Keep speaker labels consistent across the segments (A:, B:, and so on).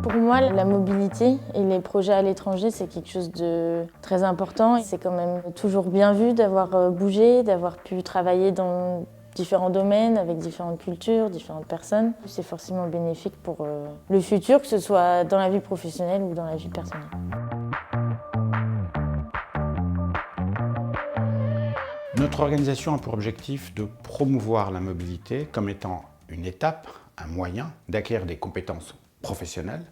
A: Pour moi, la mobilité et les projets à l'étranger, c'est quelque chose de très important. C'est quand même toujours bien vu d'avoir bougé, d'avoir pu travailler dans différents domaines, avec différentes cultures, différentes personnes. C'est forcément bénéfique pour le futur, que ce soit dans la vie professionnelle ou dans la vie personnelle.
B: Notre organisation a pour objectif de promouvoir la mobilité comme étant une étape, un moyen d'acquérir des compétences professionnelles,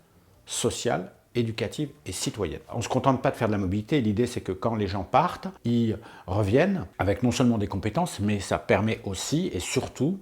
B: sociales, éducatives et citoyennes. On ne se contente pas de faire de la mobilité, l'idée c'est que quand les gens partent, ils reviennent avec non seulement des compétences, mais ça permet aussi et surtout,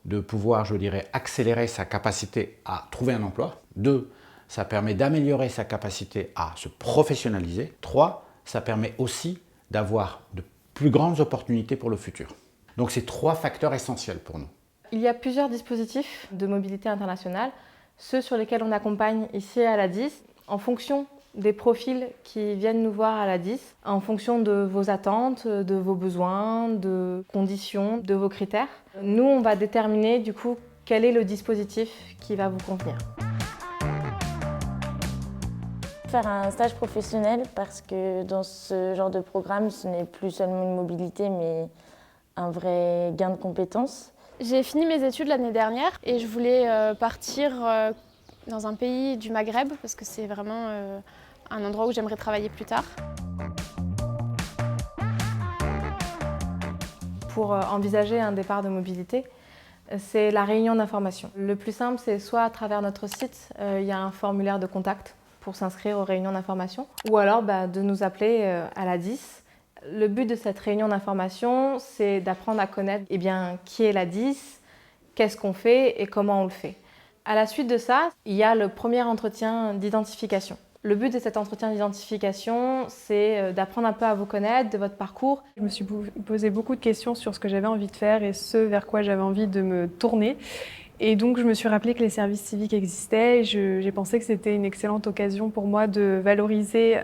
B: de pouvoir, je dirais, accélérer sa capacité à trouver un emploi. 2, ça permet d'améliorer sa capacité à se professionnaliser. 3, ça permet aussi d'avoir de plus grandes opportunités pour le futur. Donc c'est 3 facteurs essentiels pour nous.
C: Il y a plusieurs dispositifs de mobilité internationale, ceux sur lesquels on accompagne ici à l'ADIS, en fonction des profils qui viennent nous voir à l'ADIS, en fonction de vos attentes, de vos besoins, de conditions, de vos critères. Nous, on va déterminer du coup quel est le dispositif qui va vous convenir.
A: Faire un stage professionnel parce que dans ce genre de programme, ce n'est plus seulement une mobilité, mais un vrai gain de compétences.
D: J'ai fini mes études l'année dernière et je voulais partir dans un pays du Maghreb parce que c'est vraiment un endroit où j'aimerais travailler plus tard.
C: Pour envisager un départ de mobilité, c'est la réunion d'information. Le plus simple, c'est soit à travers notre site, il y a un formulaire de contact pour s'inscrire aux réunions d'information, ou alors de nous appeler à l'ADIS. Le but de cette réunion d'information, c'est d'apprendre à connaître qui est l'ADIS, qu'est-ce qu'on fait et comment on le fait. À la suite de ça, il y a le premier entretien d'identification. Le but de cet entretien d'identification, c'est d'apprendre un peu à vous connaître, de votre parcours.
E: Je me suis posé beaucoup de questions sur ce que j'avais envie de faire et ce vers quoi j'avais envie de me tourner. Et donc, je me suis rappelé que les services civiques existaient. J'ai pensé que c'était une excellente occasion pour moi de valoriser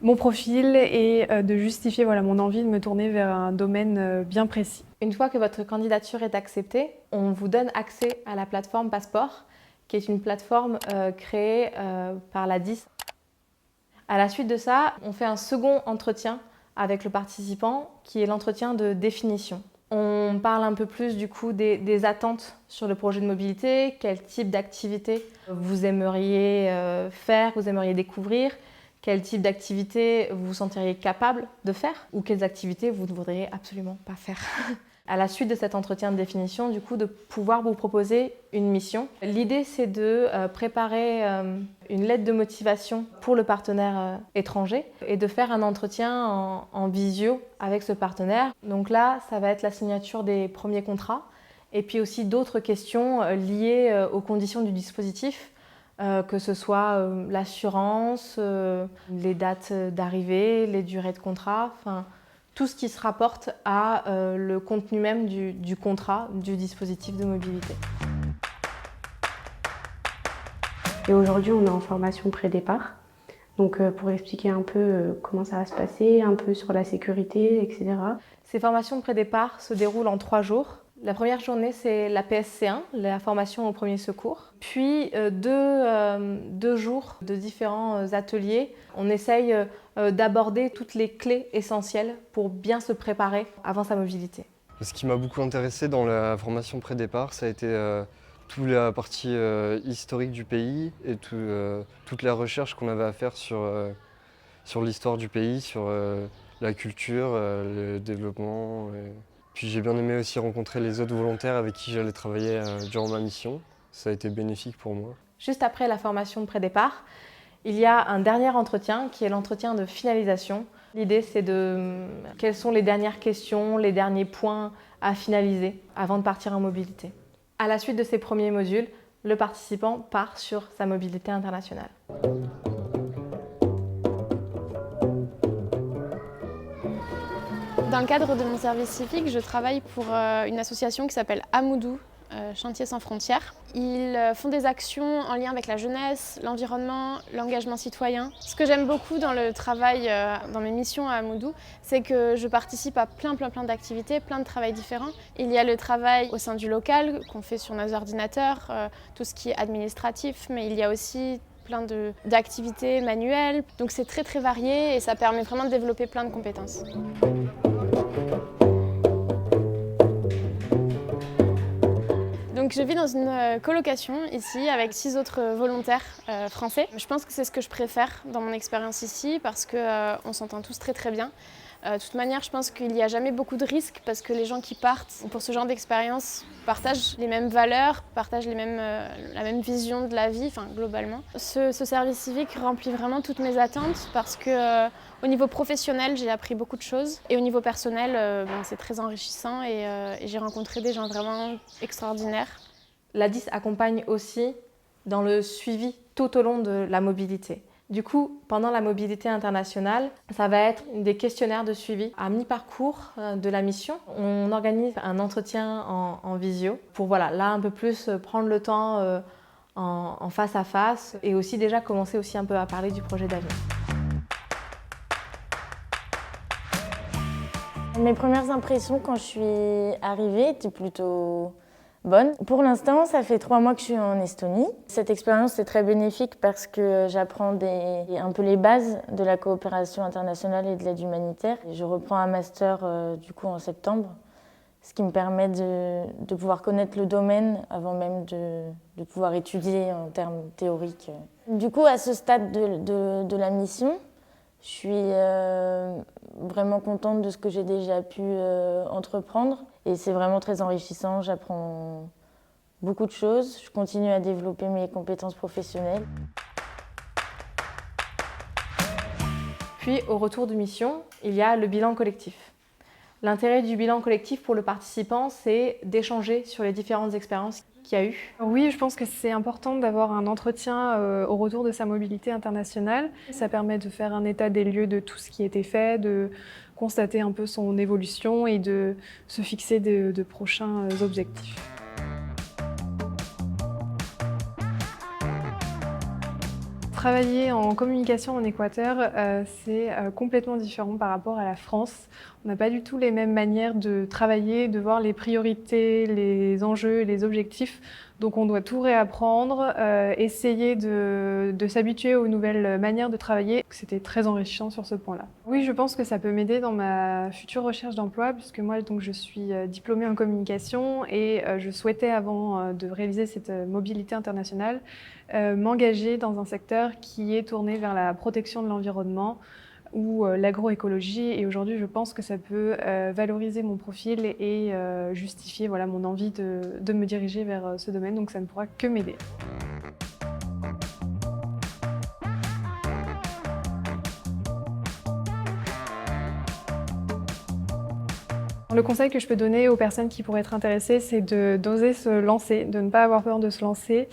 E: mon profil et de justifier mon envie de me tourner vers un domaine bien précis.
C: Une fois que votre candidature est acceptée, on vous donne accès à la plateforme Passeport, qui est une plateforme créée par l'ADIS. À la suite de ça, on fait un second entretien avec le participant, qui est l'entretien de définition. On parle un peu plus du coup des attentes sur le projet de mobilité, quel type d'activité vous aimeriez faire, vous aimeriez découvrir, quel type d'activité vous vous sentiriez capable de faire ou quelles activités vous ne voudriez absolument pas faire. À la suite de cet entretien de définition, du coup, de pouvoir vous proposer une mission. L'idée, c'est de préparer une lettre de motivation pour le partenaire étranger et de faire un entretien en visio avec ce partenaire. Donc là, ça va être la signature des premiers contrats et puis aussi d'autres questions liées aux conditions du dispositif, que ce soit l'assurance, les dates d'arrivée, les durées de contrat, tout ce qui se rapporte à le contenu même du contrat, du dispositif de mobilité.
F: Et aujourd'hui, on est en formation pré-départ. Donc pour expliquer un peu comment ça va se passer, un peu sur la sécurité, etc.
C: Ces formations pré-départ se déroulent en 3 jours. La première journée, c'est la PSC1, la formation aux premiers secours. Puis 2 jours de différents ateliers. On essaye d'aborder toutes les clés essentielles pour bien se préparer avant sa mobilité.
G: Ce qui m'a beaucoup intéressé dans la formation pré-départ, ça a été toute la partie historique du pays et toute la recherche qu'on avait à faire sur l'histoire du pays, sur la culture, le développement. Puis j'ai bien aimé aussi rencontrer les autres volontaires avec qui j'allais travailler durant ma mission. Ça a été bénéfique pour moi.
C: Juste après la formation de pré-départ, il y a un dernier entretien qui est l'entretien de finalisation. L'idée, c'est quelles sont les dernières questions, les derniers points à finaliser avant de partir en mobilité. À la suite de ces premiers modules, le participant part sur sa mobilité internationale.
D: Dans le cadre de mon service civique, je travaille pour une association qui s'appelle Amoudou, Chantiers sans frontières. Ils font des actions en lien avec la jeunesse, l'environnement, l'engagement citoyen. Ce que j'aime beaucoup dans le travail, dans mes missions à Moudou, c'est que je participe à plein d'activités, plein de travails différents. Il y a le travail au sein du local qu'on fait sur nos ordinateurs, tout ce qui est administratif, mais il y a aussi plein d'activités manuelles. Donc c'est très varié et ça permet vraiment de développer plein de compétences. Donc je vis dans une colocation ici avec 6 autres volontaires français. Je pense que c'est ce que je préfère dans mon expérience ici parce qu'on s'entend tous très bien. De toute manière, je pense qu'il n'y a jamais beaucoup de risques parce que les gens qui partent pour ce genre d'expérience partagent les mêmes valeurs, partagent la même vision de la vie, globalement. Ce service civique remplit vraiment toutes mes attentes parce que au niveau professionnel, j'ai appris beaucoup de choses et au niveau personnel, c'est très enrichissant et j'ai rencontré des gens vraiment extraordinaires.
C: L'ADIS accompagne aussi dans le suivi tout au long de la mobilité. Du coup, pendant la mobilité internationale, ça va être des questionnaires de suivi à mi-parcours de la mission. On organise un entretien en visio pour là un peu plus prendre le temps en face à face et aussi déjà commencer aussi un peu à parler du projet d'avenir.
A: Mes premières impressions quand je suis arrivée étaient plutôt bonnes. Pour l'instant, ça fait 3 mois que je suis en Estonie. Cette expérience est très bénéfique parce que j'apprends un peu les bases de la coopération internationale et de l'aide humanitaire. Je reprends un master du coup en septembre, ce qui me permet de pouvoir connaître le domaine avant même de pouvoir étudier en termes théoriques. Du coup, à ce stade de la mission, je suis vraiment contente de ce que j'ai déjà pu entreprendre et c'est vraiment très enrichissant. J'apprends beaucoup de choses. Je continue à développer mes compétences professionnelles.
C: Puis, au retour de mission, il y a le bilan collectif. L'intérêt du bilan collectif pour le participant, c'est d'échanger sur les différentes expériences qu'il y a eu.
E: Oui, je pense que c'est important d'avoir un entretien au retour de sa mobilité internationale. Ça permet de faire un état des lieux de tout ce qui a été fait, de constater un peu son évolution et de se fixer de prochains objectifs. Travailler en communication en Équateur, c'est complètement différent par rapport à la France. On n'a pas du tout les mêmes manières de travailler, de voir les priorités, les enjeux, les objectifs. Donc on doit tout réapprendre, essayer de s'habituer aux nouvelles manières de travailler. C'était très enrichissant sur ce point-là. Oui, je pense que ça peut m'aider dans ma future recherche d'emploi, puisque moi donc, je suis diplômée en communication et je souhaitais, avant de réaliser cette mobilité internationale, m'engager dans un secteur qui est tourné vers la protection de l'environnement ou l'agroécologie. Et aujourd'hui, je pense que ça peut valoriser mon profil et justifier mon envie de me diriger vers ce domaine. Donc ça ne pourra que m'aider. Le conseil que je peux donner aux personnes qui pourraient être intéressées, c'est d'oser se lancer, de ne pas avoir peur de se lancer.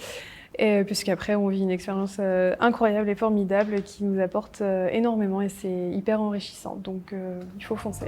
E: Puisqu'après on vit une expérience incroyable et formidable qui nous apporte énormément et c'est hyper enrichissant, donc il faut foncer.